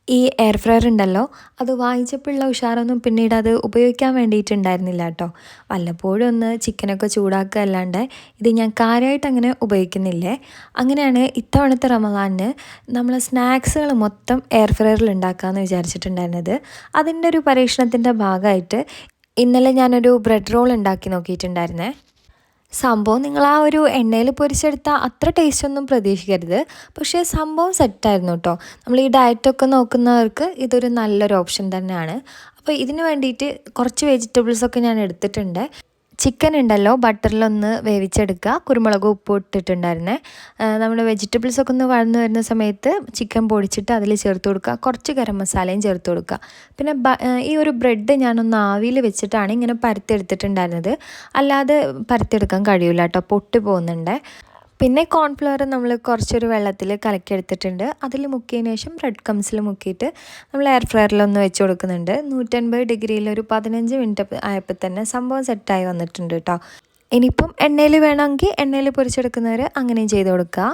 ഈ air fryer ഉണ്ടല്ലോ അത് വാങ്ങിച്ചപ്പോഴുള്ള ഉഷാറൊന്നും പിന്നീട് അത് ഉപയോഗിക്കാൻ വേണ്ടിയിട്ടുണ്ടായിരുന്നില്ല കേട്ടോ. വല്ലപ്പോഴും ഒന്ന് ചിക്കനൊക്കെ ചൂടാക്കുക അല്ലാണ്ട് ഇത് ഞാൻ കാര്യമായിട്ട് അങ്ങനെ ഉപയോഗിക്കുന്നില്ലേ. അങ്ങനെയാണ് ഇത്തവണത്തെ റമദാനിന് നമ്മൾ സ്നാക്സുകൾ മൊത്തം എയർ ഫ്രയറിൽ ഉണ്ടാക്കാമെന്ന് വിചാരിച്ചിട്ടുണ്ടായിരുന്നത്. അതിൻ്റെ ഒരു പരീക്ഷണത്തിൻ്റെ ഭാഗമായിട്ട് ഇന്നലെ ഞാനൊരു ബ്രെഡ് റോൾ ഉണ്ടാക്കി നോക്കിയിട്ടുണ്ടായിരുന്നേ. സംഭവം നിങ്ങൾ ആ ഒരു എണ്ണയിൽ പൊരിച്ചെടുത്താൽ അത്ര ടേസ്റ്റ് ഒന്നും പ്രതീക്ഷിക്കരുത്. പക്ഷേ സംഭവം സെറ്റായിരുന്നു കേട്ടോ. നമ്മൾ ഈ ഡയറ്റൊക്കെ നോക്കുന്നവർക്ക് ഇതൊരു നല്ലൊരു ഓപ്ഷൻ തന്നെയാണ്. അപ്പോൾ ഇതിന് വേണ്ടിയിട്ട് കുറച്ച് വെജിറ്റബിൾസൊക്കെ ഞാൻ എടുത്തിട്ടുണ്ട്. ചിക്കൻ ഉണ്ടല്ലോ ബട്ടറിലൊന്ന് വേവിച്ചെടുക്കുക, കുരുമുളക് ഉപ്പ് ഇട്ടിട്ടുണ്ടായിരുന്നേ. നമ്മുടെ വെജിറ്റബിൾസൊക്കെ ഒന്ന് വഴന്ന് വരുന്ന സമയത്ത് ചിക്കൻ പൊടിച്ചിട്ട് അതിൽ ചേർത്ത് കൊടുക്കുക, കുറച്ച് ഗരം മസാലയും ചേർത്ത് കൊടുക്കുക. പിന്നെ ഈ ഒരു ബ്രെഡ് ഞാനൊന്ന് ആവിയിൽ വെച്ചിട്ടാണ് ഇങ്ങനെ പരത്തിയെടുത്തിട്ടുണ്ടായിരുന്നത്. അല്ലാതെ പരത്തിയെടുക്കാൻ കഴിയില്ല കേട്ടോ, പൊട്ടി പോകുന്നുണ്ട്. പിന്നെ കോൺഫ്ലവർ നമ്മൾ കുറച്ചൊരു വെള്ളത്തിൽ കലക്കിയെടുത്തിട്ടുണ്ട്. അതിൽ മുക്കിയതിന് ശേഷം ബ്രെഡ് കംസിൽ മുക്കിയിട്ട് നമ്മൾ എയർ ഫ്രയറിലൊന്ന് വെച്ച് കൊടുക്കുന്നുണ്ട്. 150 ഡിഗ്രിയിൽ ഒരു 15 മിനിറ്റ് ആയപ്പോൾ തന്നെ സംഭവം സെറ്റായി വന്നിട്ടുണ്ട് കേട്ടോ. ഇനിയിപ്പം എണ്ണയിൽ വേണമെങ്കിൽ എണ്ണയിൽ പൊരിച്ചെടുക്കുന്നവർ അങ്ങനെയും ചെയ്ത് കൊടുക്കുക.